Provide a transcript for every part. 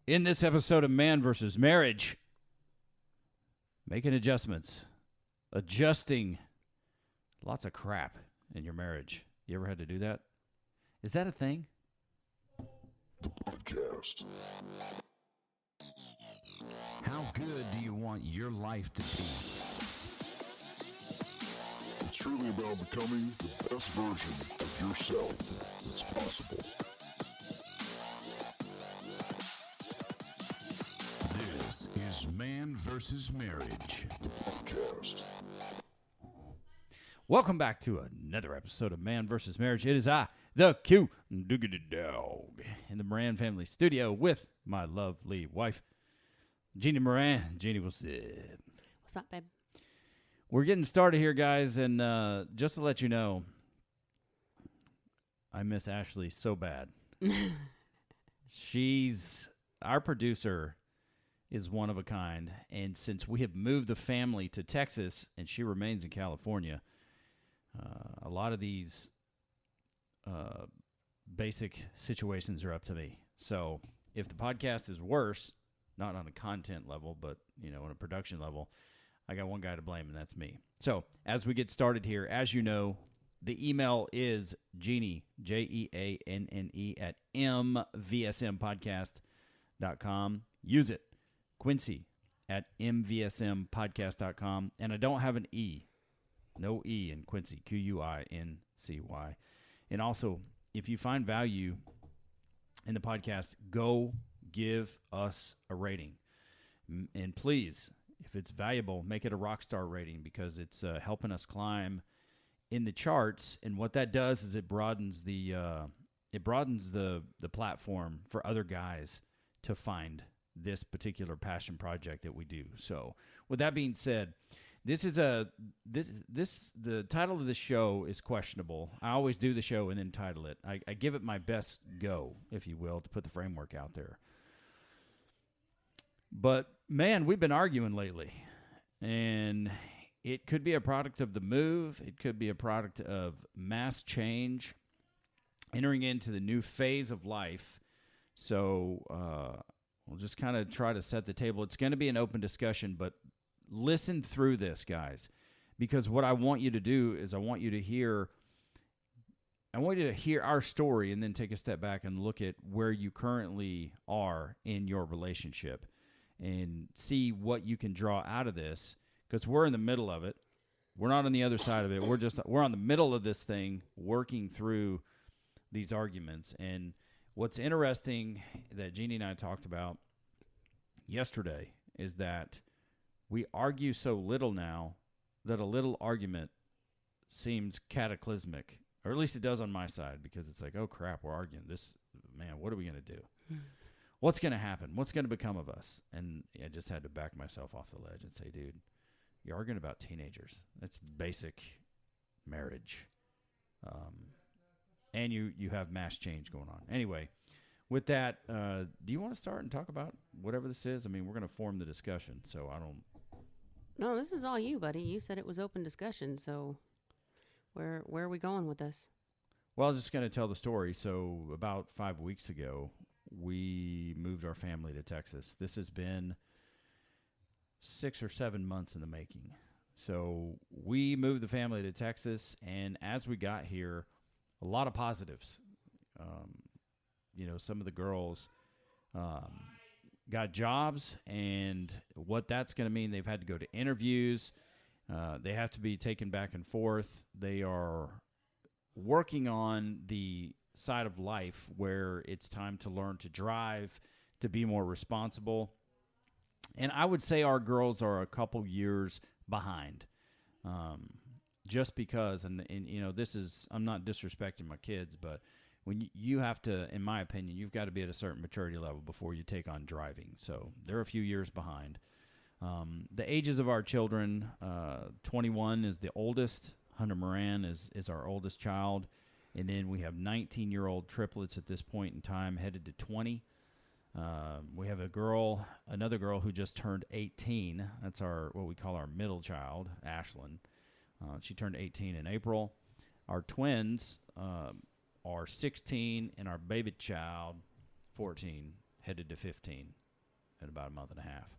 In this episode of Man vs. Marriage, making adjusting lots of crap in your marriage. You ever had to do that? Is that a thing? The podcast. How good do you want your life to be? It's truly about becoming the best version of yourself that's possible. This is Man vs. Marriage. The podcast. Welcome back to another episode of Man vs. Marriage. It is I, the Q Diggity Dog, in the Moran family studio with my lovely wife, Jeannie Moran. Jeannie, what's up? What's up, babe? We're getting started here, guys, and just to let you know, I miss Ashley so bad. Our producer is one of a kind, and since we have moved the family to Texas and she remains in California, a lot of these basic situations are up to me. So if the podcast is worse, not on a content level, but on a production level, I got one guy to blame, and that's me. So as we get started here, as you know, the email is Jeannie, Jeanne, at mvsmpodcast.com. Use it. Quincy at mvsmpodcast.com. And I don't have an E. No E in Quincy, Quincy. And also, if you find value in the podcast, go give us a rating. And please, if it's valuable, make it a rock star rating, because it's helping us climb in the charts. And what that does is it broadens the platform for other guys to find this particular passion project that we do. So with that being said, the title of this show is questionable. I always do the show and then title it. I give it my best go, if you will, to put the framework out there. But man, we've been arguing lately, and it could be a product of the move. It could be a product of mass change, entering into the new phase of life. So we'll just kind of try to set the table. It's going to be an open discussion, but listen through this, guys, because what I want you to do is I want you to hear our story and then take a step back and look at where you currently are in your relationship and see what you can draw out of this, because we're in the middle of it. We're not on the other side of it. We're on the middle of this thing, working through these arguments. And what's interesting that Jeannie and I talked about yesterday is that we argue so little now that a little argument seems cataclysmic, or at least it does on my side, because it's like, oh crap, we're arguing this, man, what are we going to do? What's going to happen? What's going to become of us? And I just had to back myself off the ledge and say, dude, you're arguing about teenagers. That's basic marriage. And you have mass change going on. Anyway, with that, do you want to start and talk about whatever this is? I mean, we're going to form the discussion, so I don't... No, this is all you, buddy. You said it was open discussion, so where are we going with this? Well, I was just going to tell the story. So about 5 weeks ago, we moved our family to Texas. This has been 6 or 7 months in the making. So we moved the family to Texas, and as we got here, a lot of positives. Some of the girls got jobs, and what that's going to mean, they've had to go to interviews. They have to be taken back and forth. They are working on the side of life where it's time to learn to drive, to be more responsible. And I would say our girls are a couple years behind, just because, and this is, I'm not disrespecting my kids, but when you have to, in my opinion, you've got to be at a certain maturity level before you take on driving. So they're a few years behind. The ages of our children, 21 is the oldest. Hunter Moran is our oldest child. And then we have 19-year-old triplets at this point in time, headed to 20. We have another girl who just turned 18. That's what we call our middle child, Ashlyn. She turned 18 in April. Our twins are 16, and our baby child, 14, headed to 15 in about a month and a half.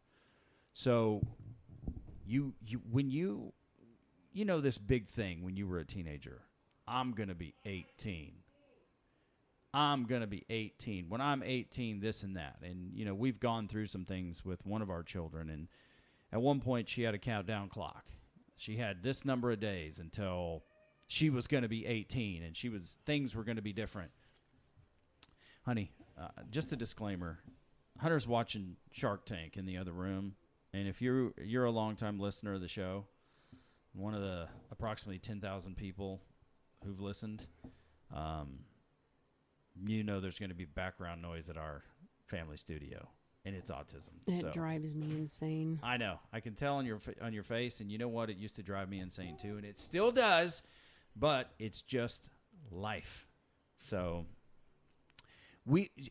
So you when you know this big thing when you were a teenager, I'm going to be 18. I'm going to be 18. When I'm 18, this and that. And, you know, we've gone through some things with one of our children. And at one point, she had a countdown clock. She had this number of days until she was going to be 18. And things were going to be different. Honey, just a disclaimer. Hunter's watching Shark Tank in the other room. And if you're a longtime listener of the show, one of the approximately 10,000 people who've listened, you know there's going to be background noise at our family studio, and it's autism. It drives me insane. I know. I can tell on your face, and you know what? It used to drive me insane too, and it still does, but it's just life. So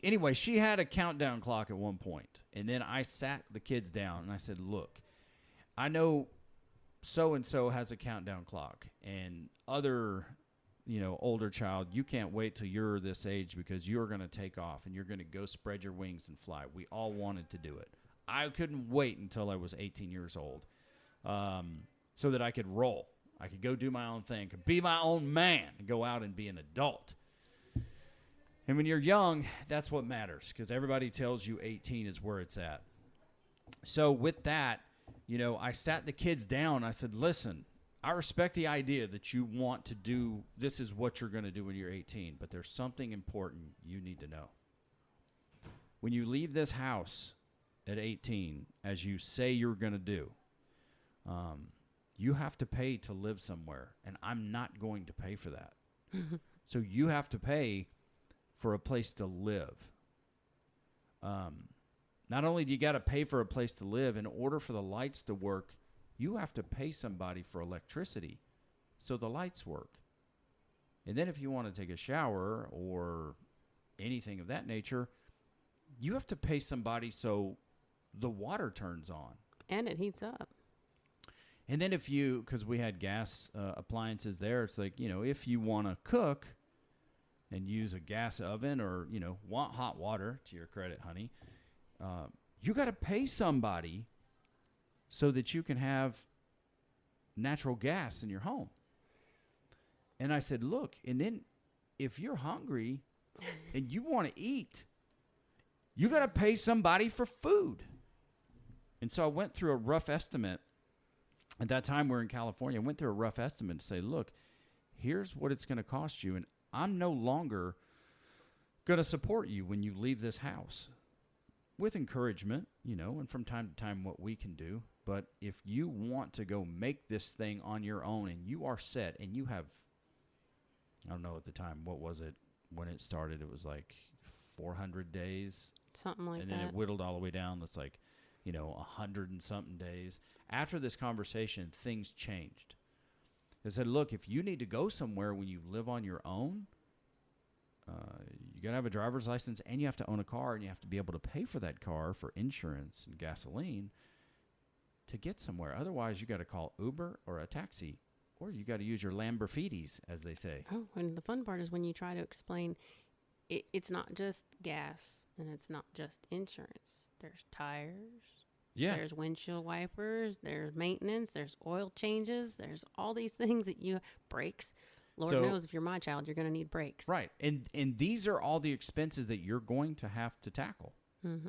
anyway, she had a countdown clock at one point, and then I sat the kids down, and I said, look, I know so-and-so has a countdown clock, and other older child, you can't wait till you're this age because you're going to take off and you're going to go spread your wings and fly. We all wanted to do it. I couldn't wait until I was 18 years old so that I could roll. I could go do my own thing, could be my own man, and go out and be an adult. And when you're young, that's what matters because everybody tells you 18 is where it's at. So with that, I sat the kids down. I said, listen, I respect the idea that you want to do, this is what you're going to do when you're 18, but there's something important you need to know. When you leave this house at 18, as you say you're going to do, you have to pay to live somewhere, and I'm not going to pay for that. So you have to pay for a place to live. Not only do you got to pay for a place to live, in order for the lights to work, you have to pay somebody for electricity so the lights work. And then if you want to take a shower or anything of that nature, you have to pay somebody so the water turns on. And it heats up. And then because we had gas appliances there, it's like, if you want to cook and use a gas oven or, want hot water, to your credit, honey, you got to pay somebody so that you can have natural gas in your home. And I said, look, and then if you're hungry and you want to eat, you got to pay somebody for food. And so I went through a rough estimate. At that time, we're in California. I went through a rough estimate to say, look, here's what it's going to cost you. And I'm no longer going to support you when you leave this house. With encouragement, and from time to time what we can do. But if you want to go make this thing on your own and you are set and you have, I don't know at the time, what was it when it started? It was like 400 days. Something like that. And then it whittled all the way down. It's like, 100 and something days. After this conversation, things changed. They said, look, if you need to go somewhere when you live on your own, you got to have a driver's license and you have to own a car and you have to be able to pay for that car for insurance and gasoline to get somewhere. Otherwise, you got to call Uber or a taxi, or you got to use your Lamborghinis, as they say. Oh, and the fun part is when you try to explain, it's not just gas and it's not just insurance. There's tires. Yeah. There's windshield wipers. There's maintenance. There's oil changes. There's all these things that brakes. Lord knows if you're my child, you're going to need brakes. Right. And these are all the expenses that you're going to have to tackle. Mm-hmm.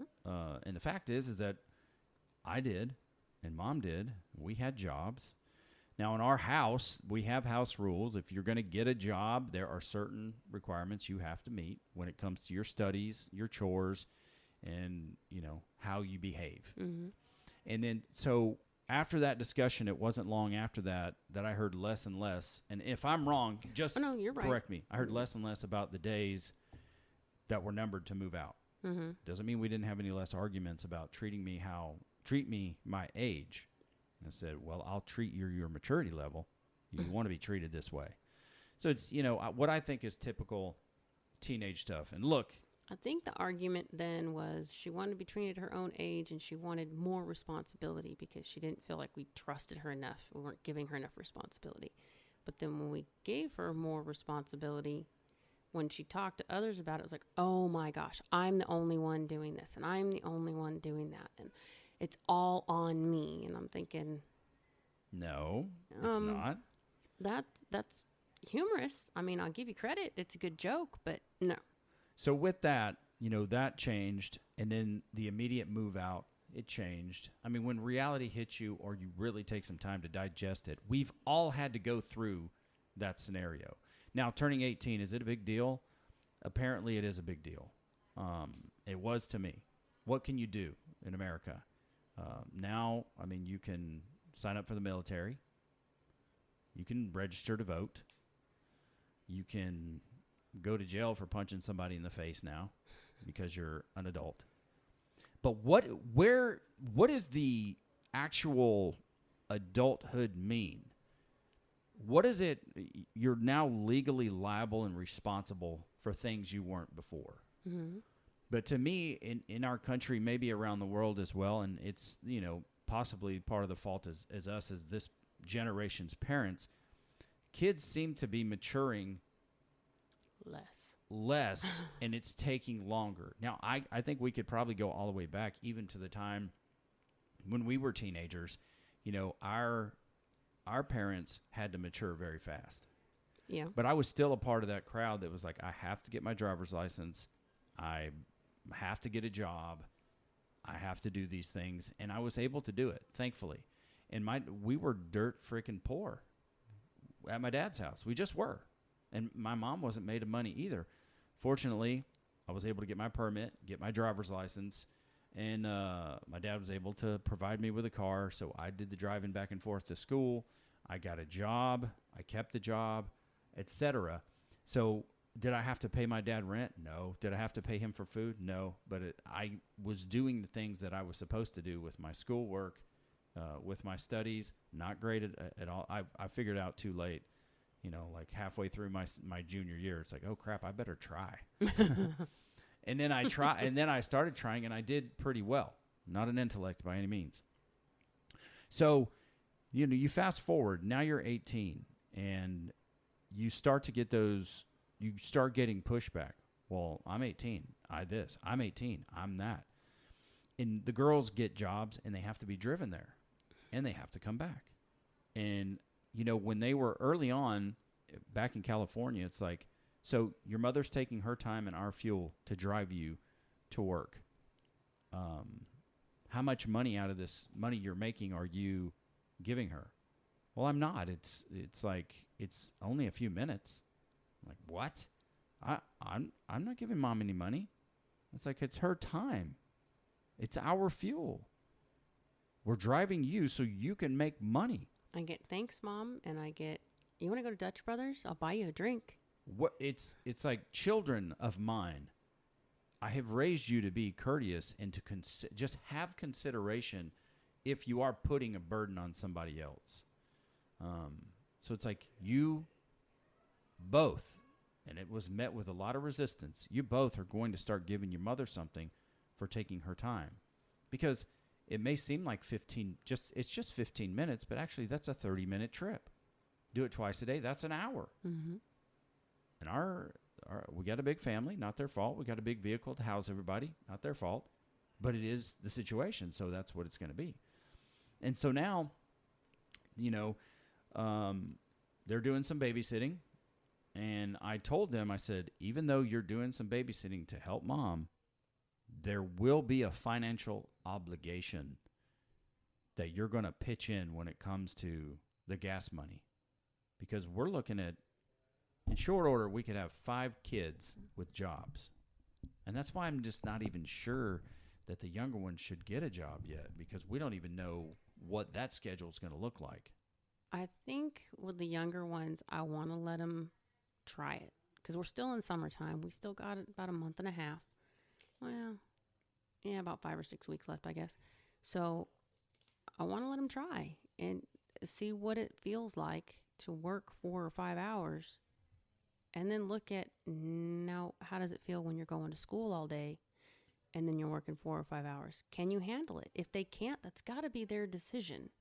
And the fact is that I did and Mom did. We had jobs. Now, in our house, we have house rules. If you're going to get a job, there are certain requirements you have to meet when it comes to your studies, your chores, and, how you behave. Mm-hmm. And then, so after that discussion, it wasn't long after that I heard less and less. And if I'm wrong, just you're right. correct me. I heard less and less about the days that were numbered to move out. Mm-hmm. Doesn't mean we didn't have any less arguments about treat me my age. And I said, well, I'll treat your maturity level. You want to be treated this way. So it's, what I think is typical teenage stuff. And look, I think the argument then was she wanted to be treated her own age and she wanted more responsibility because she didn't feel like we trusted her enough. We weren't giving her enough responsibility. But then when we gave her more responsibility, when she talked to others about it, it was like, oh my gosh, I'm the only one doing this and I'm the only one doing that. And it's all on me. And I'm thinking, No, it's not. that's humorous. I mean, I'll give you credit. It's a good joke, but no. So with that, that changed. And then the immediate move out, it changed. I mean, when reality hits you or you really take some time to digest it, we've all had to go through that scenario. Now, turning 18, is it a big deal? Apparently, it is a big deal. It was to me. What can you do in America? Now, I mean, you can sign up for the military. You can register to vote. You can go to jail for punching somebody in the face now because you're an adult. But what does the actual adulthood mean? What is it? You're now legally liable and responsible for things you weren't before. Mm-hmm. But to me, in our country, maybe around the world as well, and it's, possibly part of the fault is us as this generation's parents, kids seem to be maturing less and it's taking longer. Now, I think we could probably go all the way back even to the time when we were teenagers. Our parents had to mature very fast. Yeah. But I was still a part of that crowd that was like, I have to get my driver's license. I have to get a job. I have to do these things. And I was able to do it, thankfully. And we were dirt freaking poor at my dad's house. We just were. And my mom wasn't made of money either. Fortunately, I was able to get my permit, get my driver's license, and my dad was able to provide me with a car. So I did the driving back and forth to school. I got a job. I kept the job, etc. So did I have to pay my dad rent? No. Did I have to pay him for food? No. But I was doing the things that I was supposed to do with my schoolwork, with my studies. Not great at all. I figured out too late, like halfway through my junior year. It's like, oh, crap, I better try. And then I started trying, and I did pretty well. Not an intellect by any means. So, you fast forward. Now you're 18, and you start to get you start getting pushback. Well, I'm 18. I'm 18. I'm that. And the girls get jobs, and they have to be driven there, and they have to come back. And, when they were early on back in California, it's like, so your mother's taking her time and our fuel to drive you to work. How much money out of this money you're making are you giving her? Well, I'm not. It's like, it's only a few minutes. I'm like, what? I'm not giving mom any money. It's like, it's her time. It's our fuel. We're driving you so you can make money. I get, thanks, Mom, and I get, you want to go to Dutch Brothers? I'll buy you a drink. What it's like, children of mine, I have raised you to be courteous and to just have consideration if you are putting a burden on somebody else. So it's like, you both, and it was met with a lot of resistance, you both are going to start giving your mother something for taking her time. Because it may seem like it's just 15 minutes, but actually that's a 30-minute trip. Do it twice a day, that's an hour. Mm-hmm. And we got a big family, not their fault. We got a big vehicle to house everybody, not their fault. But it is the situation, so that's what it's going to be. And so now, they're doing some babysitting. And I told them, I said, even though you're doing some babysitting to help mom, there will be a financial obligation that you're going to pitch in when it comes to the gas money. Because we're looking at, in short order, we could have 5 kids with jobs. And that's why I'm just not even sure that the younger ones should get a job yet, because we don't even know what that schedule is going to look like. I think with the younger ones, I want to let them try it because we're still in summertime. We still got about a month and a half. Well, yeah, about 5 or 6 weeks left, I guess. So I want to let them try and see what it feels like to work 4 or 5 hours and then look at, now, how does it feel when you're going to school all day and then you're working 4 or 5 hours? Can you handle it? If they can't, that's got to be their decision.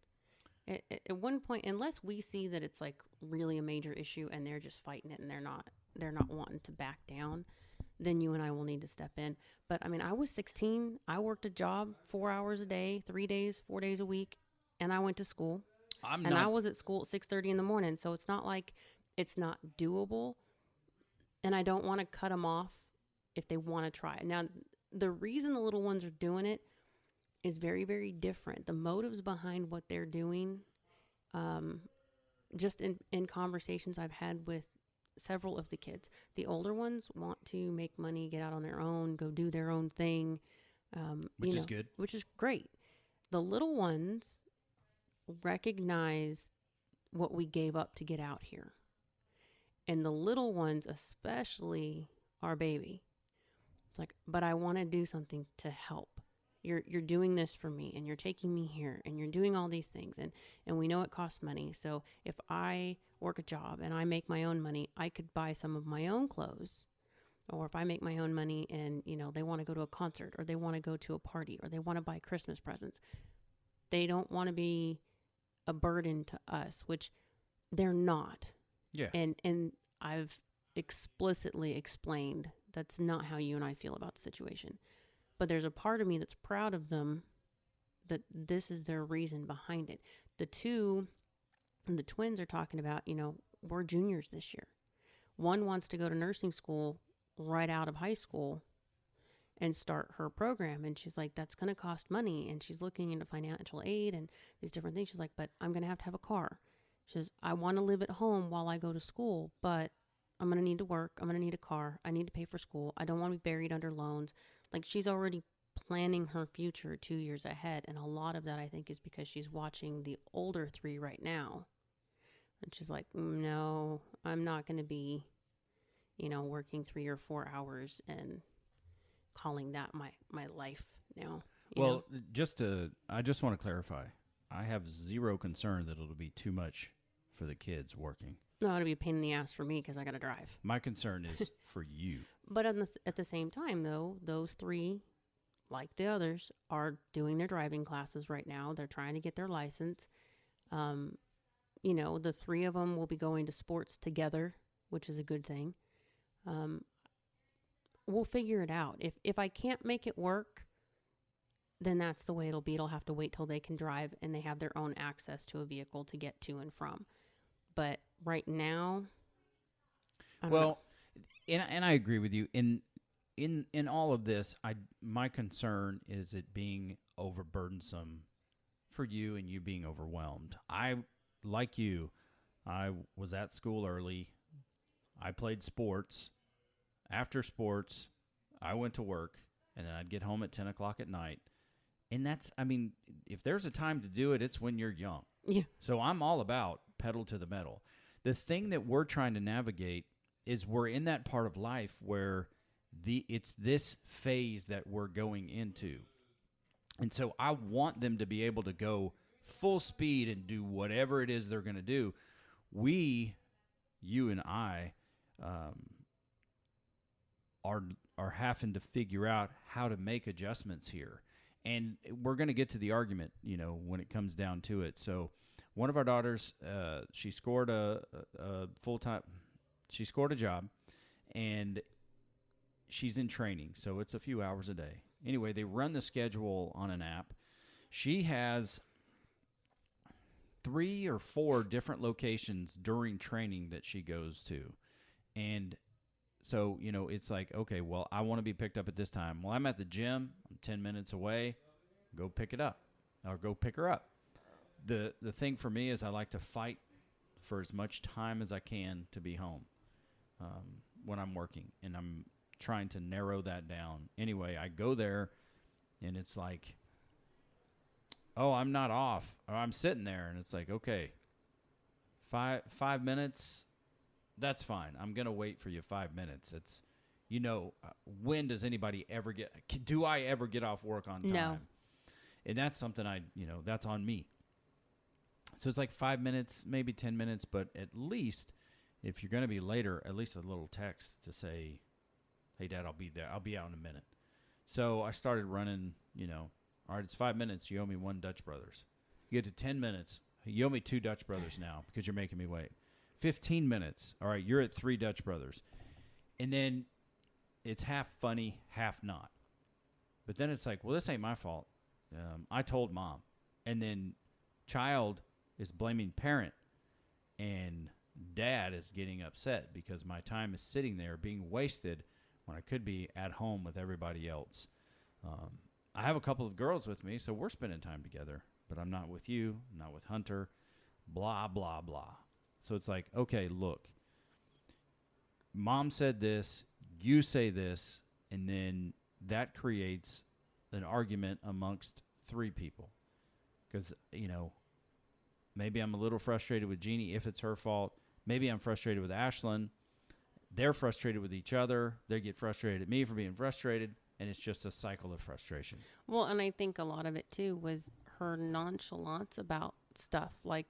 At one point, unless we see that it's like really a major issue and they're just fighting it and they're not they're not wanting to back down, then you and I will need to step in. But I mean, I was 16. I worked a job 4 hours a day, 3 days, 4 days a week, and I went to school. I was at school at 6:30 in the morning. So it's not like it's not doable. And I don't want to cut them off if they want to try it. Now, the reason the little ones are doing it is very, very different. The motives behind what they're doing, just in conversations I've had with several of the kids, the older ones want to make money, get out on their own, go do their own thing. Which is good. Which is great. The little ones recognize what we gave up to get out here. And the little ones, especially our baby, it's like, but I want to do something to help. You're doing this for me, and you're taking me here, and you're doing all these things, and we know it costs money. So if I work a job and I make my own money, I could buy some of my own clothes. Or if I make my own money and, they want to go to a concert, or they want to go to a party, or they want to buy Christmas presents, they don't want to be a burden to us, which they're not. Yeah. And I've explicitly explained that's not how you and I feel about the situation. But there's a part of me that's proud of them, that this is their reason behind it. The twins are talking about, we're juniors this year. One wants to go to nursing school right out of high school and start her program. And she's like, that's going to cost money. And she's looking into financial aid and these different things. She's like, but I'm going to have a car. She says, I want to live at home while I go to school, but I'm going to need to work. I'm going to need a car. I need to pay for school. I don't want to be buried under loans. Like, she's already planning her future 2 years ahead. And a lot of that, I think, is because she's watching the older three right now. And she's like, no, I'm not going to be, working 3 or 4 hours and calling that my life now. Well, I just want to clarify. I have zero concern that it'll be too much for the kids working. No, it'll be a pain in the ass for me because I got to drive. My concern is for you. But at the same time, though, those three, like the others, are doing their driving classes right now. They're trying to get their license. The three of them will be going to sports together, which is a good thing. We'll figure it out. If I can't make it work, then that's the way it'll be. It'll have to wait till they can drive and they have their own access to a vehicle to get to and from. But right now, I don't know. And I agree with you. In all of this, my concern is it being overburdensome for you and you being overwhelmed. Like you, I was at school early. I played sports. After sports, I went to work, and then I'd get home at 10 o'clock at night. And if there's a time to do it, it's when you're young. Yeah. So I'm all about pedal to the metal. The thing that we're trying to navigate is we're in that part of life where it's this phase that we're going into. And so I want them to be able to go full speed and do whatever it is they're going to do. You and I, are having to figure out how to make adjustments here. And we're going to get to the argument, when it comes down to it. So one of our daughters, she scored a job, and she's in training. So it's a few hours a day. Anyway, they run the schedule on an app. She has 3 or 4 different locations during training that she goes to. And so, it's like, okay, well, I want to be picked up at this time. Well, I'm at the gym. I'm 10 minutes away. Go pick it up or go pick her up. The thing for me is I like to fight for as much time as I can to be home when I'm working, and I'm trying to narrow that down. Anyway, I go there, and it's like, oh, I'm not off, or I'm sitting there, and it's like, okay, 5 minutes, that's fine. I'm going to wait for you 5 minutes. It's, when does anybody ever do I ever get off work on time? No. And that's something that's on me. So it's like 5 minutes, maybe 10 minutes, but at least if you're going to be later, at least a little text to say, hey, Dad, I'll be there. I'll be out in a minute. So I started running, all right, it's 5 minutes. You owe me 1 Dutch Brothers. You get to 10 minutes. You owe me 2 Dutch Brothers now because you're making me wait. 15 minutes. All right, you're at 3 Dutch Brothers. And then it's half funny, half not. But then it's like, well, this ain't my fault. I told mom. And then child is blaming parent. And dad is getting upset because my time is sitting there being wasted when I could be at home with everybody else. I have a couple of girls with me, so we're spending time together. But I'm not with you, I'm not with Hunter, blah, blah, blah. So it's like, okay, look. Mom said this, you say this, and then that creates an argument amongst three people. Because, maybe I'm a little frustrated with Jeannie if it's her fault. Maybe I'm frustrated with Ashlyn. They're frustrated with each other. They get frustrated at me for being frustrated, and it's just a cycle of frustration. Well, and I think a lot of it, too, was her nonchalance about stuff. Like,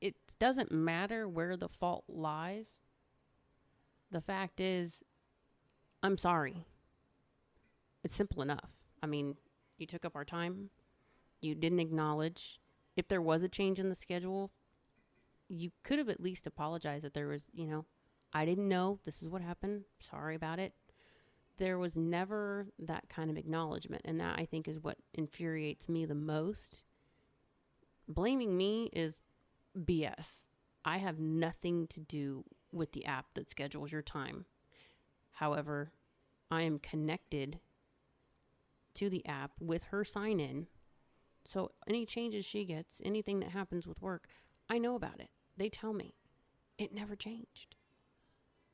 it doesn't matter where the fault lies. The fact is, I'm sorry. It's simple enough. I mean, you took up our time. You didn't acknowledge. If there was a change in the schedule, you could have at least apologized that there was, I didn't know. This is what happened. Sorry about it. There was never that kind of acknowledgement. And that, I think, is what infuriates me the most. Blaming me is BS. I have nothing to do with the app that schedules your time. However, I am connected to the app with her sign in. So any changes she gets, anything that happens with work, I know about it. They tell me. It never changed.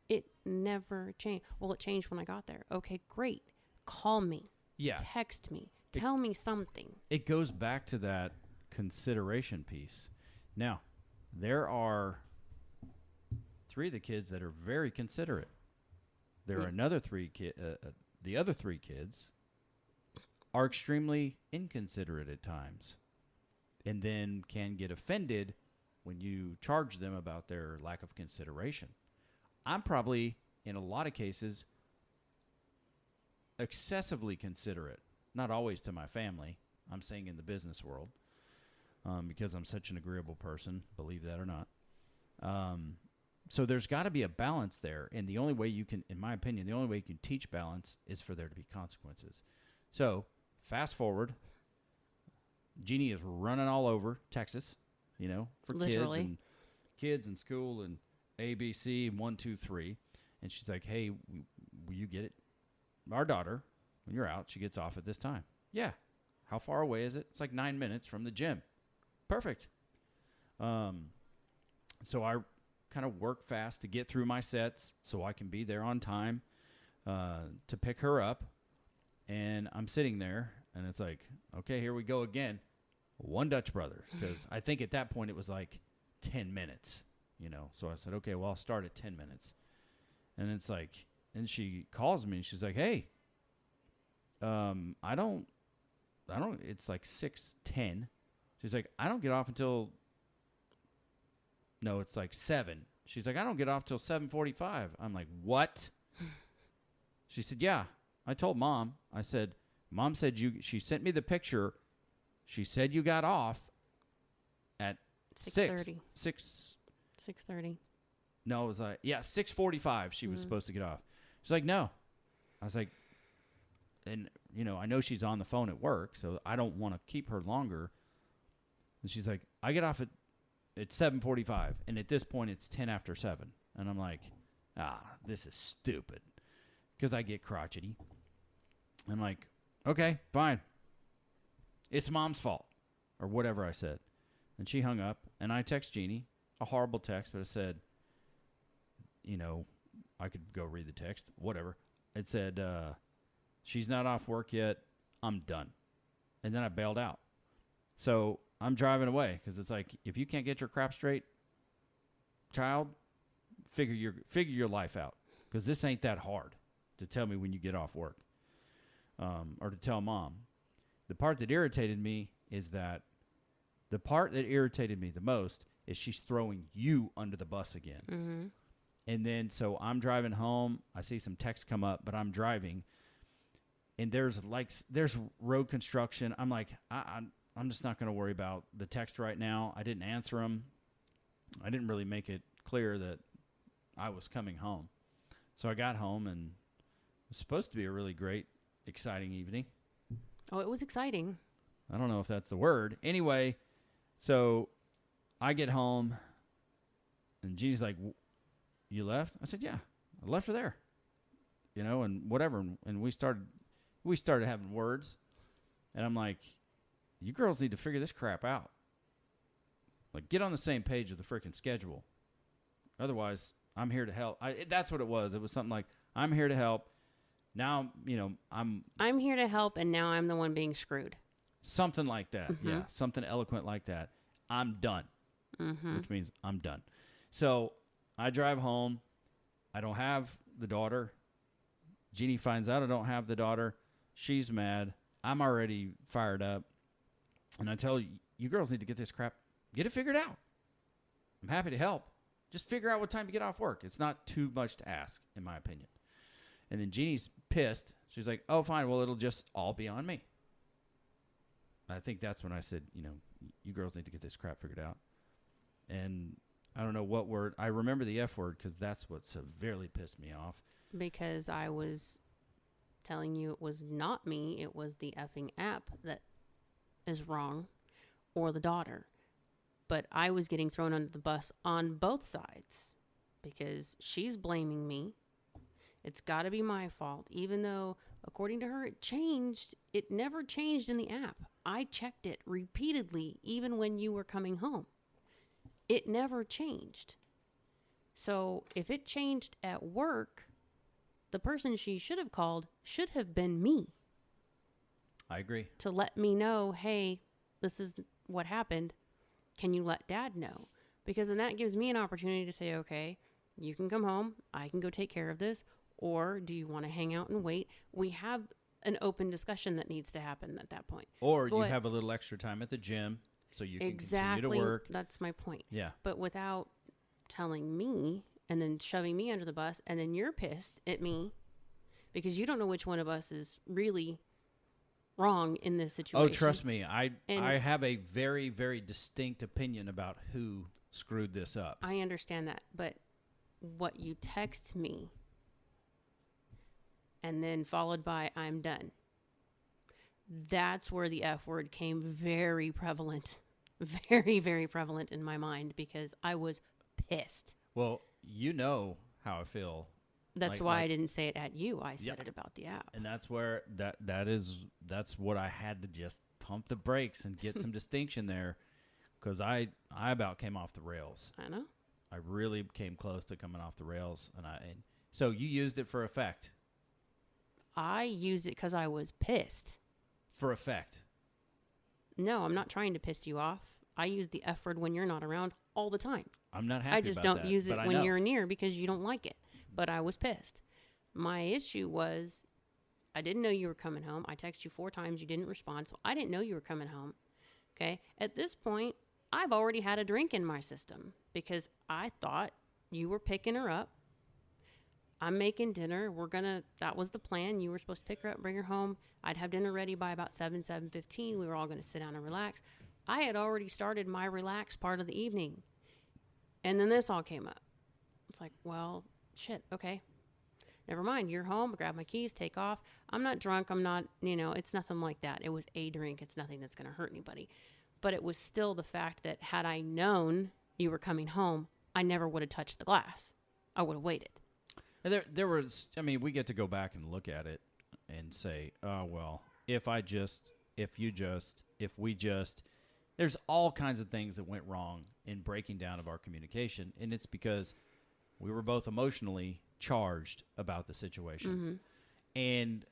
It never changed. Well, it changed when I got there. Okay, great. Call me. Yeah. Text me. Tell me something. It goes back to that consideration piece. Now, there are 3 of the kids that are very considerate. There are another 3 the other 3 kids are extremely inconsiderate at times, and then can get offended when you charge them about their lack of consideration. I'm probably, in a lot of cases, excessively considerate. Not always to my family. I'm saying in the business world, because I'm such an agreeable person, believe that or not. So there's got to be a balance there, and the only way you can, in my opinion, the only way you can teach balance is for there to be consequences. So fast forward, Jeannie is running all over Texas, for Literally. kids and school and ABC 1, 2, 3, and she's like, "Hey, will you get it? Our daughter, when you're out, she gets off at this time." Yeah. How far away is it? It's like 9 minutes from the gym. Perfect. So I kind of work fast to get through my sets so I can be there on time to pick her up. And I'm sitting there, and it's like, okay, here we go again. One Dutch Brothers, because I think at that point it was like 10 minutes, So I said, okay, well, I'll start at 10 minutes. And it's like, and she calls me, and she's like, hey, I don't, it's like 6:10. She's like, I don't get off until, no, it's like 7. She's like, I don't get off till 7:45. I'm like, what? She said, yeah. I told Mom. I said, Mom said she sent me the picture. She said you got off at 6:30. 6:30. No, it was like, 6:45 she was supposed to get off. She's like, no. I was like, and, I know she's on the phone at work, so I don't want to keep her longer. And she's like, I get off at 7:45, and at this point it's 10 after 7. And I'm like, this is stupid, because I get crotchety. I'm like, okay, fine. It's Mom's fault, or whatever I said. And she hung up, and I text Jeannie, a horrible text, but it said, I could go read the text, whatever. It said, she's not off work yet. I'm done. And then I bailed out. So I'm driving away, because it's like, if you can't get your crap straight, child, figure your life out, because this ain't that hard to tell me when you get off work, or to tell Mom. The part that irritated me the most is she's throwing you under the bus again. Mm-hmm. And then, so I'm driving home. I see some texts come up, but I'm driving, and there's road construction. I'm like, I'm just not going to worry about the text right now. I didn't answer them. I didn't really make it clear that I was coming home. So I got home, and it was supposed to be a really great, exciting evening. Oh, it was exciting. I don't know if that's the word. Anyway, so I get home, and Jeannie's like, "You left?" I said, "Yeah, I left her there." And whatever. And we started having words, and I'm like, "You girls need to figure this crap out. Like, get on the same page with the freaking schedule. Otherwise, I'm here to help." That's what it was. It was something like, "I'm here to help." Now, I'm here to help, and now I'm the one being screwed. something like that. Yeah, something eloquent like that. I'm done, which means I'm done. So I drive home. I don't have the daughter. Jeannie finds out I don't have the daughter. She's mad. I'm already fired up. And I tell you girls need to get this crap, get it figured out. I'm happy to help. Just figure out what time to get off work. It's not too much to ask, in my opinion. And then Jeannie's pissed. She's like, "Oh, fine. Well, it'll just all be on me." I think that's when I said, you girls need to get this crap figured out. And I don't know what word. I remember the F word because that's what severely pissed me off. Because I was telling you it was not me. It was the effing app that is wrong, or the daughter. But I was getting thrown under the bus on both sides because she's blaming me. It's got to be my fault, even though, according to her, it changed. It never changed in the app. I checked it repeatedly, even when you were coming home. It never changed. So if it changed at work, the person she should have called should have been me. I agree. To let me know, hey, this is what happened. Can you let Dad know? Because then that gives me an opportunity to say, okay, you can come home. I can go take care of this. Or do you want to hang out and wait? We have an open discussion that needs to happen at that point. Or you have a little extra time at the gym so you can continue to work. That's my point. Yeah. But without telling me and then shoving me under the bus, and then you're pissed at me because you don't know which one of us is really wrong in this situation. Oh, trust me. I have a very, very distinct opinion about who screwed this up. I understand that. But what you text me and then followed by "I'm done," that's where the F word came very prevalent. Very, very prevalent in my mind because I was pissed. Well, you know how I feel. That's why I didn't say it at you. I said it about the app. And that's where that's what I had to just pump the brakes and get some distinction there, because I about came off the rails. I know. I really came close to coming off the rails, and so you used it for effect. I used it because I was pissed. For effect. No, I'm not trying to piss you off. I use the F word when you're not around all the time. I'm not happy I just about don't that, use it but when you're near because you don't like it. But I was pissed. My issue was I didn't know you were coming home. I texted you 4 times. You didn't respond. So I didn't know you were coming home. Okay. At this point, I've already had a drink in my system because I thought you were picking her up. I'm making dinner. That was the plan. You were supposed to pick her up, bring her home. I'd have dinner ready by about 7:15. We were all going to sit down and relax. I had already started my relaxed part of the evening. And then this all came up. It's like, well, shit, okay. Never mind. You're home. Grab my keys, take off. I'm not drunk. I'm not, it's nothing like that. It was a drink. It's nothing that's going to hurt anybody. But it was still the fact that had I known you were coming home, I never would have touched the glass. I would have waited. And there was, we get to go back and look at it and say, oh, well, if we just, there's all kinds of things that went wrong in breaking down of our communication. And it's because we were both emotionally charged about the situation. Mm-hmm. And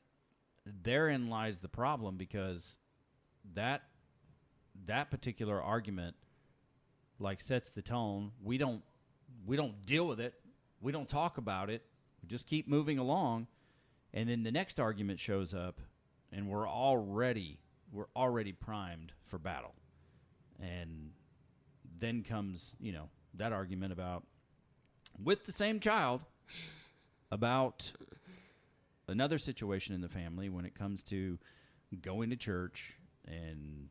therein lies the problem, because that particular argument sets the tone. We don't deal with it. We don't talk about it. We just keep moving along. And then the next argument shows up, and we're already primed for battle. And then comes, that argument about, with the same child, about another situation in the family when it comes to going to church. And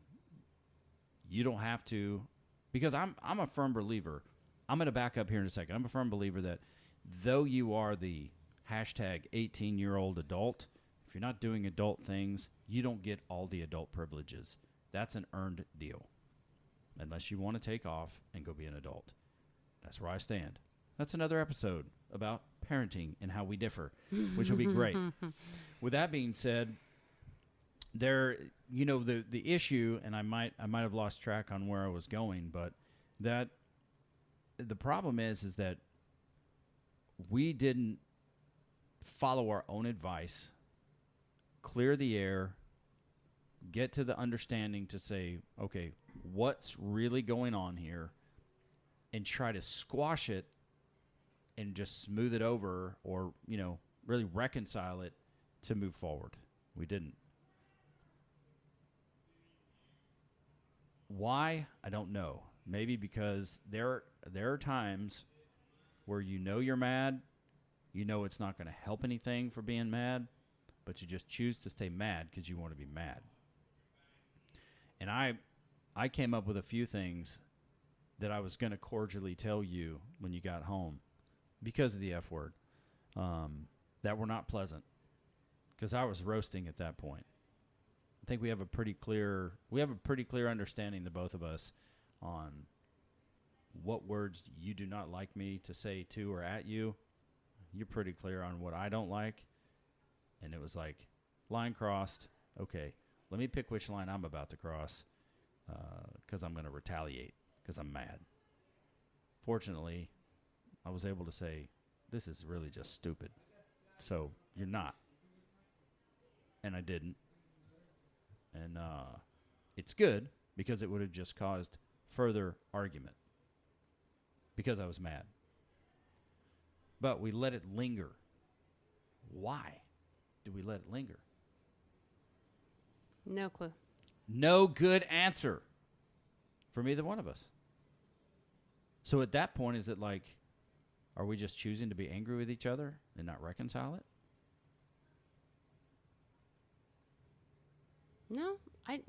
you don't have to, because I'm a firm believer. I'm going to back up here in a second. I'm a firm believer that though you are the hashtag 18-year-old adult. If you're not doing adult things, you don't get all the adult privileges. That's an earned deal. Unless you want to take off and go be an adult. That's where I stand. That's another episode about parenting and how we differ, which will be great. With that being said, the issue, and I might have lost track on where I was going, but that the problem is that we didn't follow our own advice, clear the air, get to the understanding to say, okay, what's really going on here, and try to squash it and just smooth it over, or, really reconcile it to move forward. We didn't. Why? I don't know. Maybe because there are times where you're mad, it's not going to help anything for being mad, but you just choose to stay mad because you want to be mad. And I came up with a few things that I was going to cordially tell you when you got home because of the F word, that were not pleasant, because I was roasting at that point. I think we have a pretty clear understanding, the both of us, on what words you do not like me to say to or at you. You're pretty clear on what I don't like. And it was like, line crossed. Okay, let me pick which line I'm about to cross, because I'm going to retaliate, because I'm mad. Fortunately, I was able to say, this is really just stupid. So you're not. And I didn't. And it's good, because it would have just caused further argument, because I was mad. But we let it linger. Why do we let it linger? No clue. No good answer from either one of us. So at that point, is it like, are we just choosing to be angry with each other and not reconcile it? No, I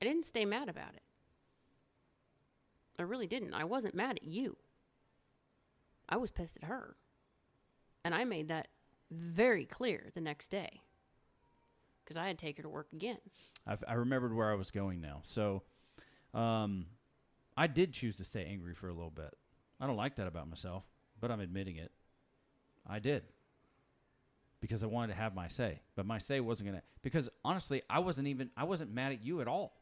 didn't stay mad about it. I really didn't. I wasn't mad at you. I was pissed at her. And I made that very clear the next day, because I had to take her to work again. I remembered where I was going now. So I did choose to stay angry for a little bit. I don't like that about myself, but I'm admitting it. I did. Because I wanted to have my say. But my say wasn't going to... Because honestly, I wasn't mad at you at all.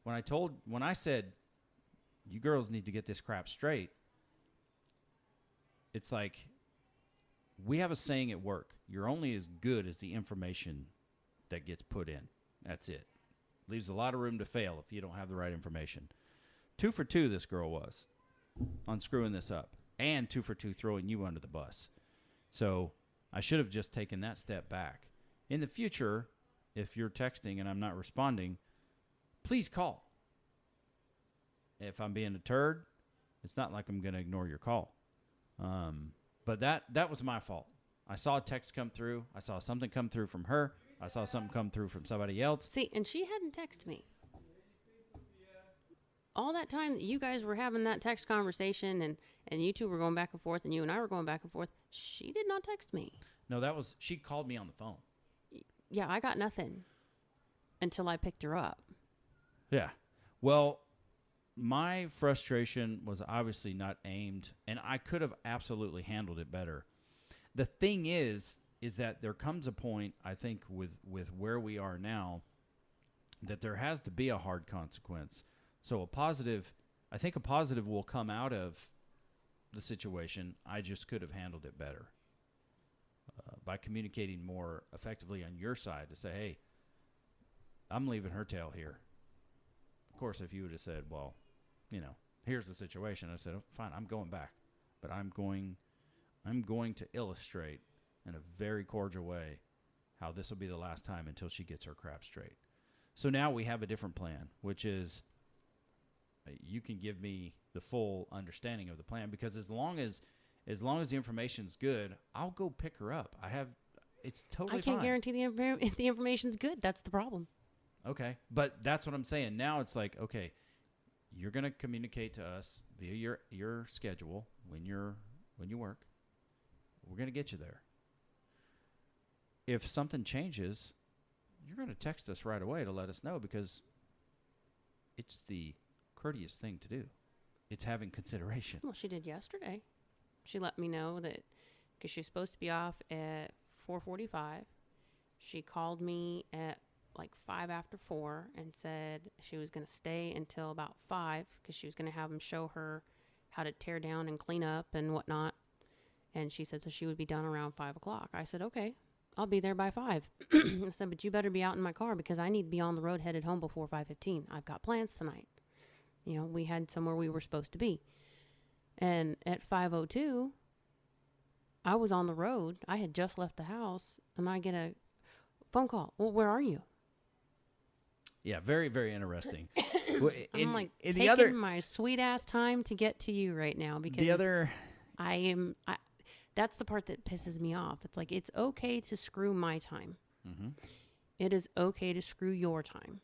When I said, you girls need to get this crap straight, it's like, we have a saying at work: you're only as good as the information that gets put in. That's it. Leaves a lot of room to fail if you don't have the right information. 2 for 2 this girl was on screwing this up, and 2 for 2 throwing you under the bus. So I should have just taken that step back. In the future, if you're texting and I'm not responding, please call. If I'm being a turd, it's not like I'm going to ignore your call. But that was my fault. I saw a text come through. I saw something come through from her. I saw something come through from somebody else. See, and she hadn't texted me. All that time that you guys were having that text conversation, and you two were going back and forth, and you and I were going back and forth, she did not text me. No, she called me on the phone. Yeah, I got nothing until I picked her up. Yeah. Well, my frustration was obviously not aimed, and I could have absolutely handled it better. The thing is that there comes a point, I think, with where we are now, that there has to be a hard consequence. So I think a positive will come out of the situation. I just could have handled it better by communicating more effectively on your side to say, hey, I'm leaving her tail here. Of course, if you would have said, well, here's the situation, I said, oh, fine, I'm going back. But I'm going to illustrate in a very cordial way how this will be the last time until she gets her crap straight. So now we have a different plan, which is you can give me the full understanding of the plan, because as long as the information's good, I'll go pick her up. It's totally fine. I can't guarantee the information's good. That's the problem. Okay, but that's what I'm saying. Now it's like, okay, you're going to communicate to us via your schedule when you work. We're going to get you there. If something changes, you're going to text us right away to let us know, because it's the courteous thing to do. It's having consideration. Well, she did yesterday. She let me know that because she's supposed to be off at 4:45. She called me at like 5 after 4 and said she was going to stay until about 5 because she was going to have them show her how to tear down and clean up and whatnot. And she said so she would be done around 5 o'clock. I said, okay, I'll be there by 5. I said, but you better be out in my car because I need to be on the road headed home before 5:15. I've got plans tonight. You know, we had somewhere we were supposed to be. And at 5:02, I was on the road. I had just left the house, and I get a phone call. Well, where are you? Yeah, very, very interesting. I'm like taking my sweet ass time to get to you right now because that's the part that pisses me off. It's like, it's okay to screw my time. Mm-hmm. It is okay to screw your time.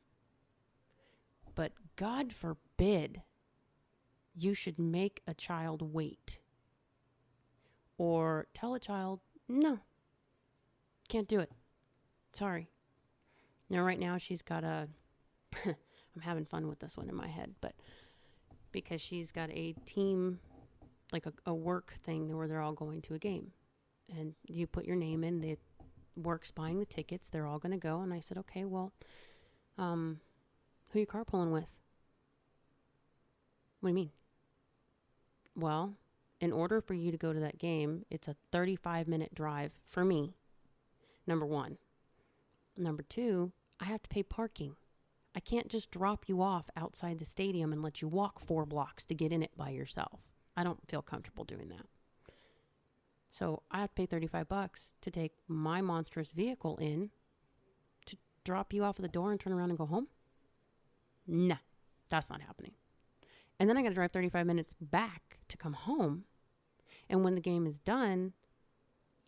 But God forbid you should make a child wait. Or tell a child, no, can't do it. Sorry. Now, right now, she's got I'm having fun with this one in my head, but because she's got a team, like a work thing where they're all going to a game. And you put your name in, the work's buying the tickets, they're all going to go. And I said, okay, well, who you carpooling with? What do you mean? Well, in order for you to go to that game, it's a 35-minute drive for me, number one. Number two, I have to pay parking. I can't just drop you off outside the stadium and let you walk 4 blocks to get in it by yourself. I don't feel comfortable doing that. So I have to pay $35 to take my monstrous vehicle in to drop you off at the door and turn around and go home? Nah, that's not happening. And then I got to drive 35 minutes back to come home. And when the game is done,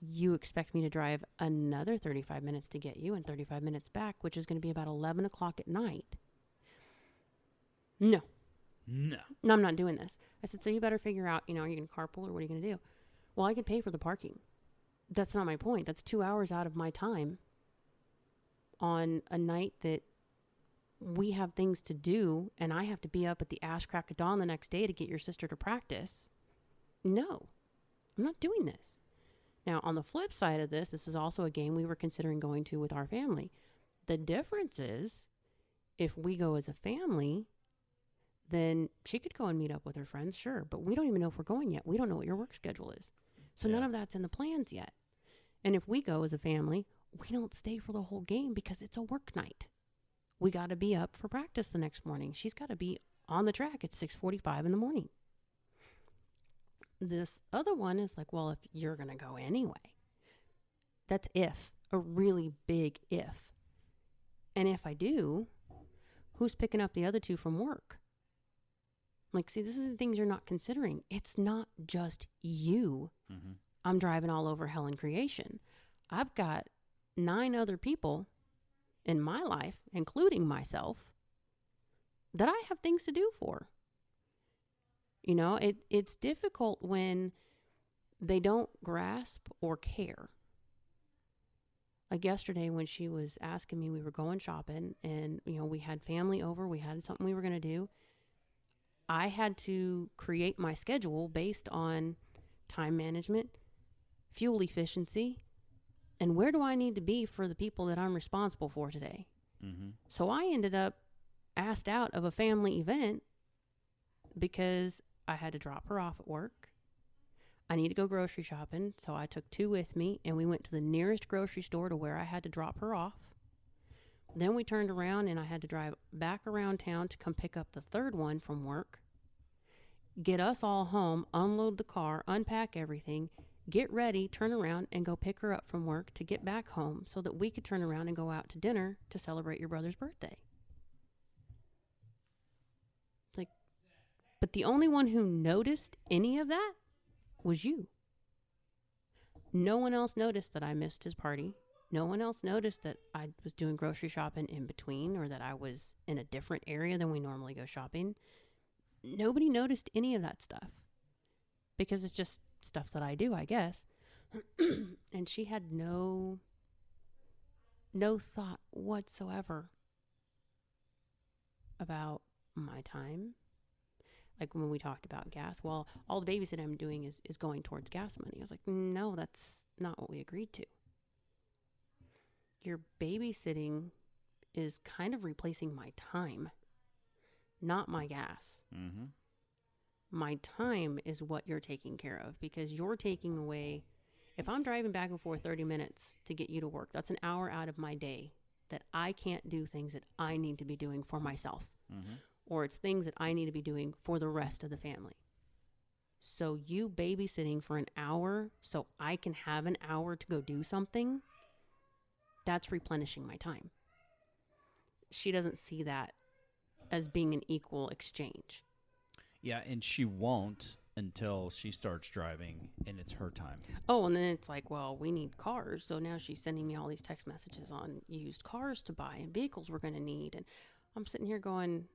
you expect me to drive another 35 minutes to get you and 35 minutes back, which is going to be about 11 o'clock at night. No, I'm not doing this. I said, so you better figure out, are you going to carpool or what are you going to do? Well, I could pay for the parking. That's not my point. That's 2 hours out of my time on a night that we have things to do and I have to be up at the ass crack of dawn the next day to get your sister to practice. No, I'm not doing this. Now, on the flip side of this is also a game we were considering going to with our family. The difference is, if we go as a family, then she could go and meet up with her friends, sure. But we don't even know if we're going yet. We don't know what your work schedule is. So none of that's in the plans yet. And if we go as a family, we don't stay for the whole game because it's a work night. We got to be up for practice the next morning. She's got to be on the track at 6:45 in the morning. This other one is like, well, if you're going to go anyway, that's if, a really big if. And if I do, who's picking up the other 2 from work? Like, see, this is the things you're not considering. It's not just you. Mm-hmm. I'm driving all over hell and creation. I've got 9 other people in my life, including myself, that I have things to do for. It's difficult when they don't grasp or care. Like yesterday when she was asking me, we were going shopping and, we had family over, we had something we were going to do. I had to create my schedule based on time management, fuel efficiency, and where do I need to be for the people that I'm responsible for today. Mm-hmm. So I ended up asked out of a family event because I had to drop her off at work. I need to go grocery shopping, so I took 2 with me, and we went to the nearest grocery store to where I had to drop her off. Then we turned around, and I had to drive back around town to come pick up the 3rd one from work, get us all home, unload the car, unpack everything, get ready, turn around, and go pick her up from work to get back home so that we could turn around and go out to dinner to celebrate your brother's birthday. But the only one who noticed any of that was you. No one else noticed that I missed his party. No one else noticed that I was doing grocery shopping in between or that I was in a different area than we normally go shopping. Nobody noticed any of that stuff because it's just stuff that I do, I guess. And she had no thought whatsoever about my time. Like when we talked about gas, well, all the babysitting I'm doing is going towards gas money. I was like, no, that's not what we agreed to. Your babysitting is kind of replacing my time, not my gas. Mm-hmm. My time is what you're taking care of, because you're taking away, if I'm driving back and forth 30 minutes to get you to work, that's an hour out of my day that I can't do things that I need to be doing for myself. Mm-hmm. Or it's things that I need to be doing for the rest of the family. So you babysitting for an hour so I can have an hour to go do something, that's replenishing my time. She doesn't see that as being an equal exchange. Yeah, and she won't until she starts driving and it's her time. Oh, and then it's like, well, we need cars. So now she's sending me all these text messages on used cars to buy and vehicles we're going to need. And I'm sitting here going,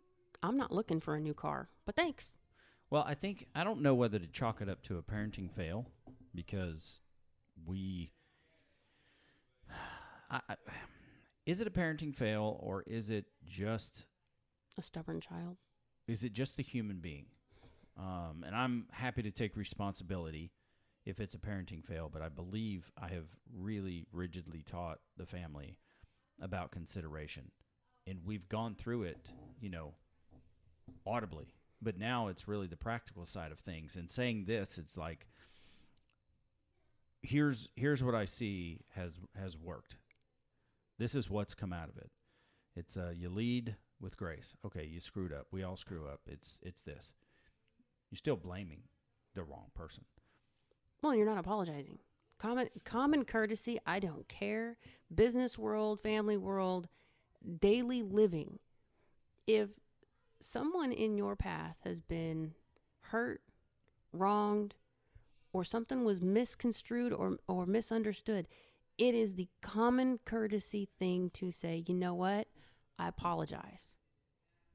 I'm not looking for a new car, but thanks. Well, I don't know whether to chalk it up to a parenting fail, because is it a parenting fail, or is it just A stubborn child. the human being? And I'm happy to take responsibility if it's a parenting fail, but I believe I have really rigidly taught the family about consideration. And we've gone through it, audibly. But now it's really the practical side of things. And saying this, it's like, here's what I see has worked. This is what's come out of it. It's you lead with grace. Okay, you screwed up. We all screw up. It's this. You're still blaming the wrong person. Well, you're not apologizing. Common courtesy, I don't care. Business world, family world, daily living. If someone in your path has been hurt, wronged, or something was misconstrued or misunderstood, it is the common courtesy thing to say, you know what? I apologize.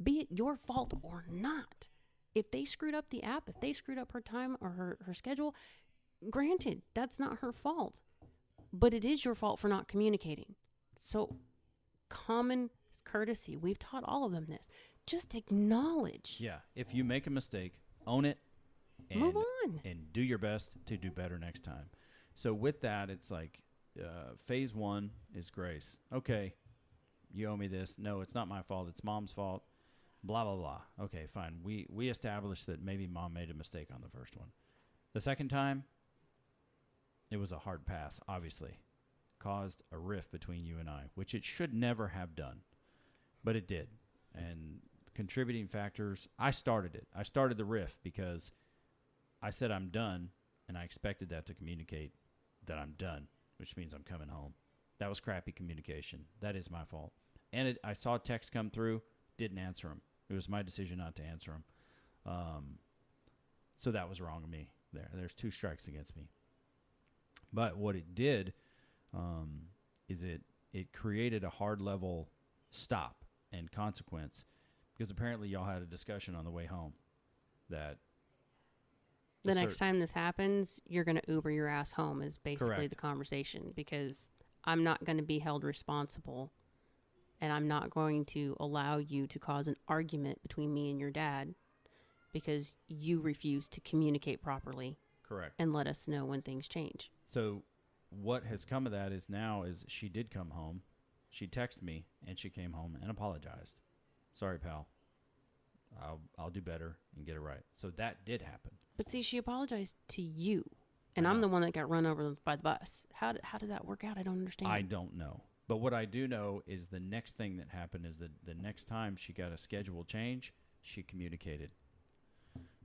Be it your fault or not. If they screwed up the app, if they screwed up her time or her schedule, granted, that's not her fault. But it is your fault for not communicating. So common courtesy, we've taught all of them this. Just acknowledge. Yeah, if you make a mistake, own it. And, move on. And do your best to do better next time. So with that, it's like phase one is grace. Okay, you owe me this. No, it's not my fault. It's mom's fault. Blah, blah, blah. Okay, fine. We established that maybe mom made a mistake on the first one. The second time, it was a hard pass, obviously. Caused a rift between you and I, which it should never have done. But it did. And contributing factors, I started it. I started the rift because I said I'm done, and I expected that to communicate that I'm done, which means I'm coming home. That was crappy communication. That is my fault. And I saw text come through, didn't answer them. It was my decision not to answer them. So that was wrong of me there. There's 2 strikes against me. But what it did is it created a hard level stop and consequence, because apparently y'all had a discussion on the way home that the next time this happens, you're going to Uber your ass home is basically Correct. the conversation, because I'm not going to be held responsible, and I'm not going to allow you to cause an argument between me and your dad because you refuse to communicate properly. Correct. And let us know when things change. So what has come of that is she did come home. She texted me, and she came home and apologized. Sorry, pal. I'll do better and get it right. So that did happen. But see, she apologized to you, and I'm the one that got run over by the bus. How does that work out? I don't understand. I don't know. But what I do know is the next thing that happened is that the next time she got a schedule change, she communicated.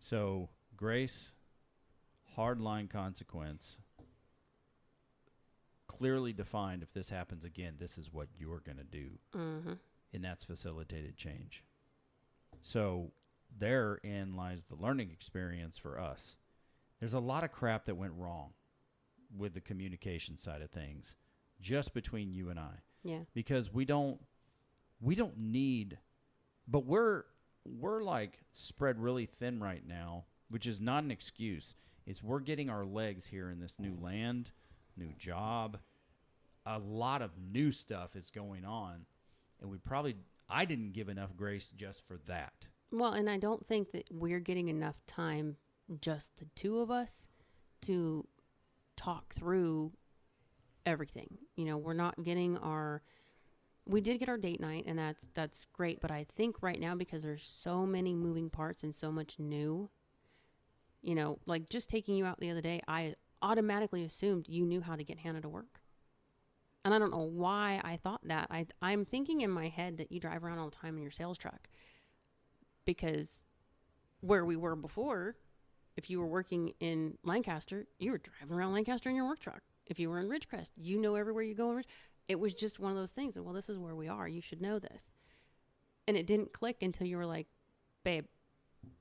So grace, hardline consequence, clearly defined. If this happens again, this is what you're going to do. Mm-hmm. And that's facilitated change. So therein lies the learning experience for us. There's a lot of crap that went wrong with the communication side of things, just between you and I. Yeah. Because we don't need, but we're like spread really thin right now, which is not an excuse. is we're getting our legs here in this new land, new job. A lot of new stuff is going on, and I didn't give enough grace just for that. Well, and I don't think that we're getting enough time, just the two of us, to talk through everything. We're not getting we did get our date night, and that's great, but I think right now, because there's so many moving parts and so much new, like just taking you out the other day, I automatically assumed you knew how to get Hannah to work. And I don't know why I thought that. I'm thinking in my head that you drive around all the time in your sales truck, because where we were before, if you were working in Lancaster, you were driving around Lancaster in your work truck. If you were in Ridgecrest, everywhere you go in Ridgecrest. It was just one of those things. Well, this is where we are. You should know this. And it didn't click until you were like, babe,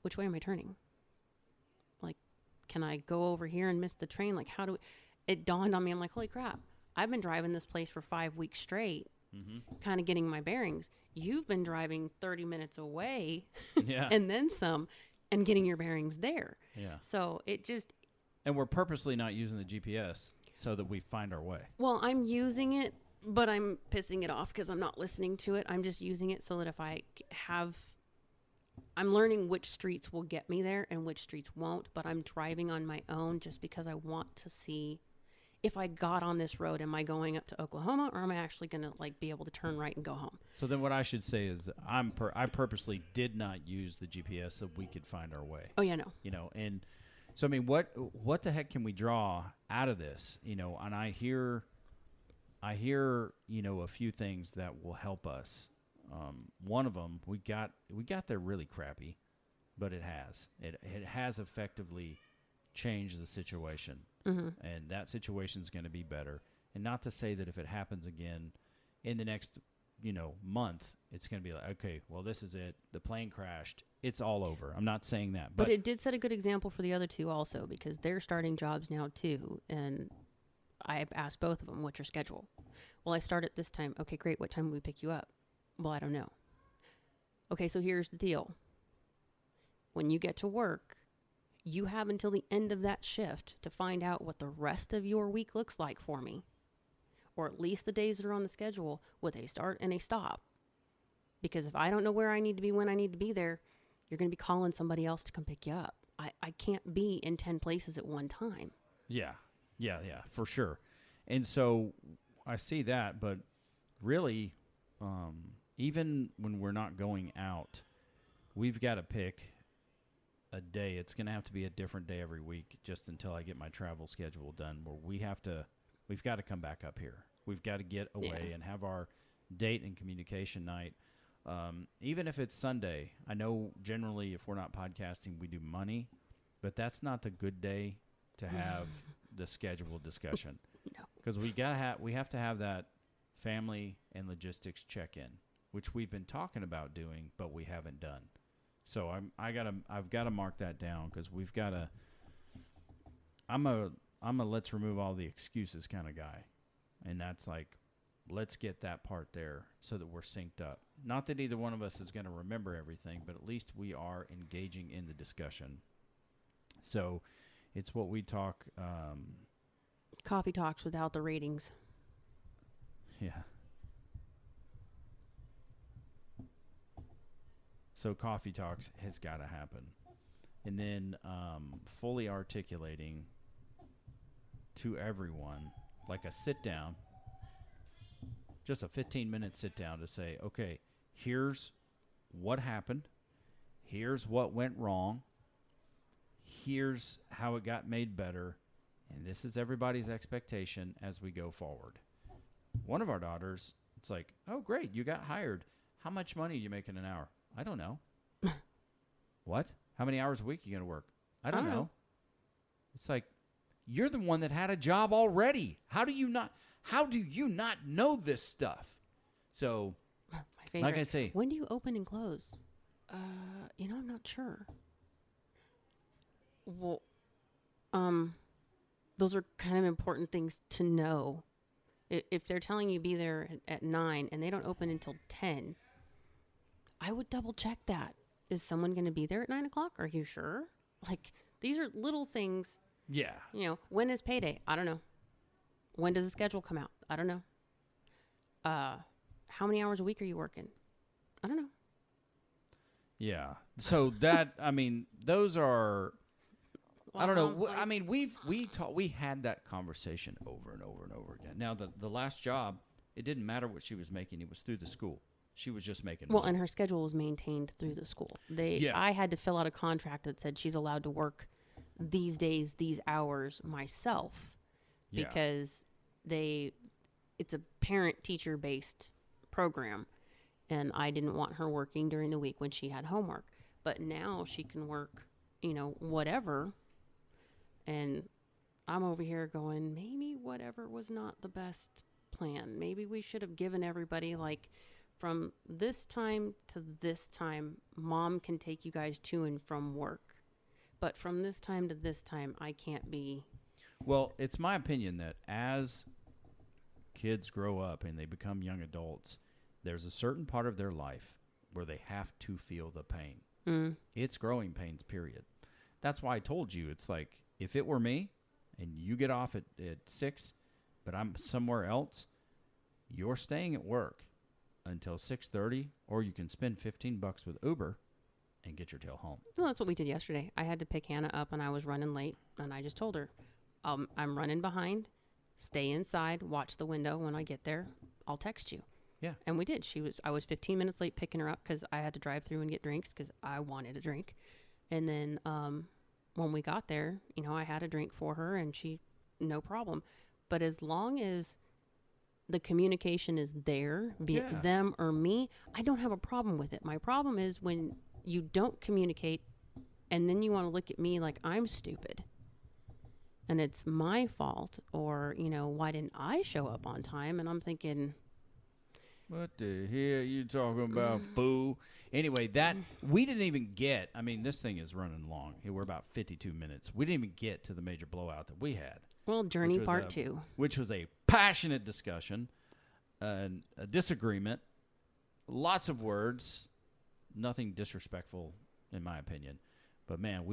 which way am I turning? Like, can I go over here and miss the train? Like, it dawned on me. I'm like, holy crap. I've been driving this place for 5 weeks straight, kind of getting my bearings. You've been driving 30 minutes away and then some and getting your bearings there. Yeah. So And we're purposely not using the GPS so that we find our way. Well, I'm using it, but I'm pissing it off because I'm not listening to it. I'm just using it so that if I'm learning which streets will get me there and which streets won't, but I'm driving on my own just because I want to see if I got on this road, am I going up to Oklahoma, or am I actually going to be able to turn right and go home? So then what I should say is I purposely did not use the GPS so we could find our way. Oh, yeah, no. And so, I mean, what the heck can we draw out of this? And I hear, a few things that will help us. One of them, we got there really crappy, but it has effectively changed the situation. Mm-hmm. And that situation is going to be better. And not to say that if it happens again in the next, month, it's going to be like, okay, well, this is it. The plane crashed. It's all over. I'm not saying that. But it did set a good example for the other two also, because they're starting jobs now too. And I asked both of them, what's your schedule? Well, I start at this time. Okay, great. What time will we pick you up? Well, I don't know. Okay, so here's the deal. When you get to work, you have until the end of that shift to find out what the rest of your week looks like for me, or at least the days that are on the schedule with a start and a stop. Because if I don't know where I need to be when I need to be there, you're going to be calling somebody else to come pick you up. I can't be in 10 places at one time. Yeah, for sure. And so I see that, but really, even when we're not going out, we've got to pick a day. It's going to have to be a different day every week just until I get my travel schedule done, where we've got to come back up here. We've got to get away and have our date and communication night. Even if it's Sunday, I know generally if we're not podcasting, we do money, but that's not the good day to have the scheduled discussion. No. Because we have to have that family and logistics check-in, which we've been talking about doing, but we haven't done. So I've got to mark that down, because we've got to. I'm a let's remove all the excuses kind of guy, and that's like, let's get that part there so that we're synced up. Not that either one of us is going to remember everything, but at least we are engaging in the discussion. So it's what we talk. Coffee talks without the ratings. Yeah. So coffee talks has got to happen. And then fully articulating to everyone, like a sit down, just a 15-minute sit down to say, okay, here's what happened. Here's what went wrong. Here's how it got made better. And this is everybody's expectation as we go forward. One of our daughters, it's like, oh, great, you got hired. How much money are you making an hour? I don't know. What? How many hours a week are you going to work? I don't know. It's like, you're the one that had a job already. How do you not know this stuff? So, My favorite. like I say, when do you open and close? I'm not sure. Well, those are kind of important things to know. If they're telling you be there at 9 and they don't open until 10, I would double check that. Is someone going to be there at 9 o'clock? Are you sure? Like, these are little things Yeah. You know, when is payday? I don't know. When does the schedule come out? I don't know. How many hours a week are you working? I don't know. Yeah. So that, I mean, those are, I don't know. Mom's like, I mean, we had that conversation over and over and over again. Now, the last job, it didn't matter what she was making. It was through the school. She was just making well, money. and her schedule was maintained through the school. Yeah. I had to fill out a contract that said she's allowed to work these days, these hours myself, Yeah. because it's a parent-teacher based program, and I didn't want her working during the week when she had homework. But now she can work, whatever. And I'm over here going, maybe whatever was not the best plan. Maybe we should have given everybody, like, from this time to this time, mom can take you guys to and from work. But from this time to this time, I can't be. Well, it's my opinion that as kids grow up and they become young adults, there's a certain part of their life where they have to feel the pain. It's growing pains, period. That's why I told you, it's like, if it were me and you get off at 6, but I'm somewhere else, you're staying at work until 6:30, or you can spend $15 with Uber and get your tail home. Well, that's what we did yesterday. I had to pick Hannah up, and I was running late, and I just told her, I'm running behind. Stay inside. Watch the window. When I get there, I'll text you. Yeah. And we did. I was 15 minutes late picking her up because I had to drive through and get drinks because I wanted a drink. And then when we got there, I had a drink for her, and she, no problem. But as long as the communication is there, be it them or me, I don't have a problem with it. My problem is when you don't communicate and then you want to look at me like I'm stupid and it's my fault, or, why didn't I show up on time? And I'm thinking, what the hell you talking about, fool? Anyway, that we didn't even get. I mean, this thing is running long. We're about 52 minutes. We didn't even get to the major blowout that we had. well, journey part 2. Which was a passionate discussion, a disagreement, lots of words, nothing disrespectful in my opinion. But man,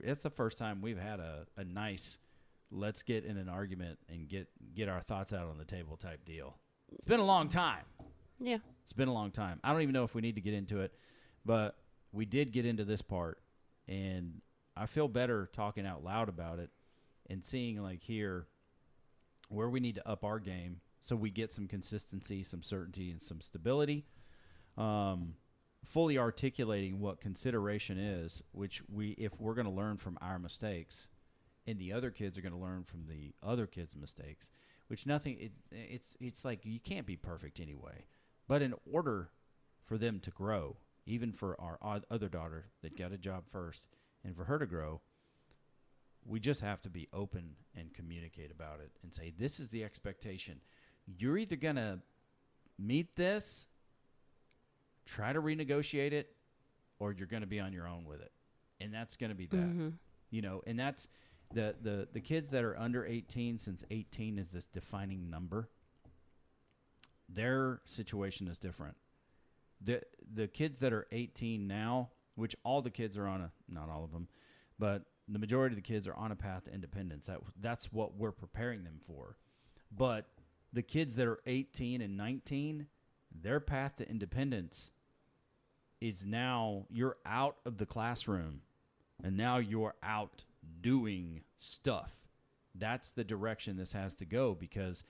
it's the first time we've had a nice, let's get in an argument and get our thoughts out on the table type deal. It's been a long time. Yeah. It's been a long time. I don't even know if we need to get into it, but we did get into this part, and I feel better talking out loud about it and seeing, like, here where we need to up our game so we get some consistency, some certainty, and some stability. Fully articulating what consideration is, which if we're going to learn from our mistakes, and the other kids are going to learn from the other kids' mistakes, which it's like you can't be perfect anyway. But in order for them to grow, even for our other daughter that got a job first, and for her to grow, we just have to be open and communicate about it and say, this is the expectation. You're either going to meet this, try to renegotiate it, or you're going to be on your own with it. And that's going to be that. Mm-hmm. And that's the kids that are under 18, since 18 is this defining number, their situation is different. The kids that are 18 now, which all the kids are on not all of them, but the majority of the kids are on a path to independence. That's what we're preparing them for. But the kids that are 18 and 19, their path to independence is now you're out of the classroom and now you're out doing stuff. That's the direction this has to go, because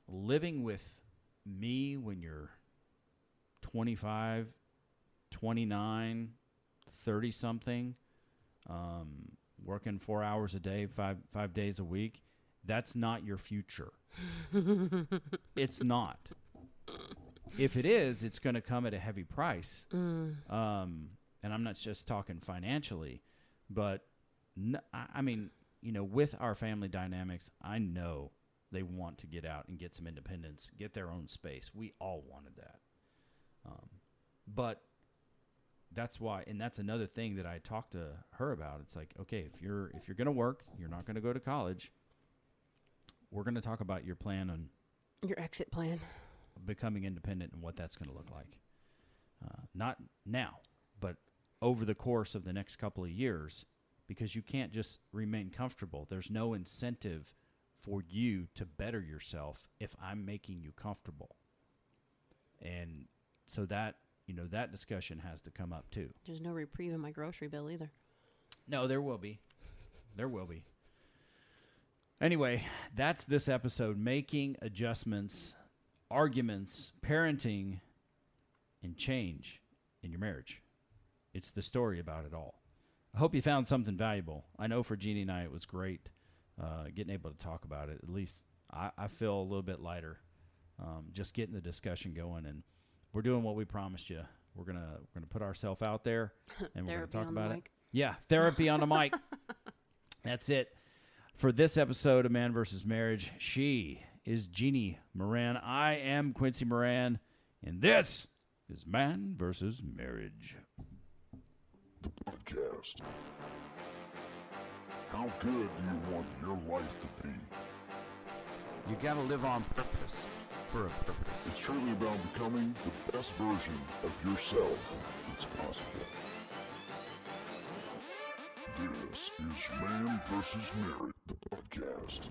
living with me when you're 25, 29, 30 something, working 4 hours a day, five days a week, that's not your future. It's not. If it is, it's going to come at a heavy price. And I'm not just talking financially, but with our family dynamics, I know they want to get out and get some independence, get their own space. We all wanted that. But that's why, and that's another thing that I talked to her about. It's like, okay, if you're going to work, you're not going to go to college. We're going to talk about your plan on your exit plan, becoming independent, and what that's going to look like. Not now, but over the course of the next couple of years, because you can't just remain comfortable. There's no incentive for you to better yourself if I'm making you comfortable. And so that, that discussion has to come up too. There's no reprieve in my grocery bill either. No, there will be. There will be. Anyway, that's this episode, making adjustments, arguments, parenting, and change in your marriage. It's the story about it all. I hope you found something valuable. I know for Jeannie and I, it was great getting able to talk about it. At least I feel a little bit lighter just getting the discussion going. And we're doing what we promised you. We're gonna put ourselves out there, and we're going to talk about it. Yeah, therapy on the mic. That's it. For this episode of Man vs. Marriage, she is Jeannie Moran. I am Quincy Moran, and this is Man vs. Marriage. The podcast. How good do you want your life to be? You gotta live on purpose, for a purpose. It's truly about becoming the best version of yourself that's possible. This is Man vs. Marriage, the podcast.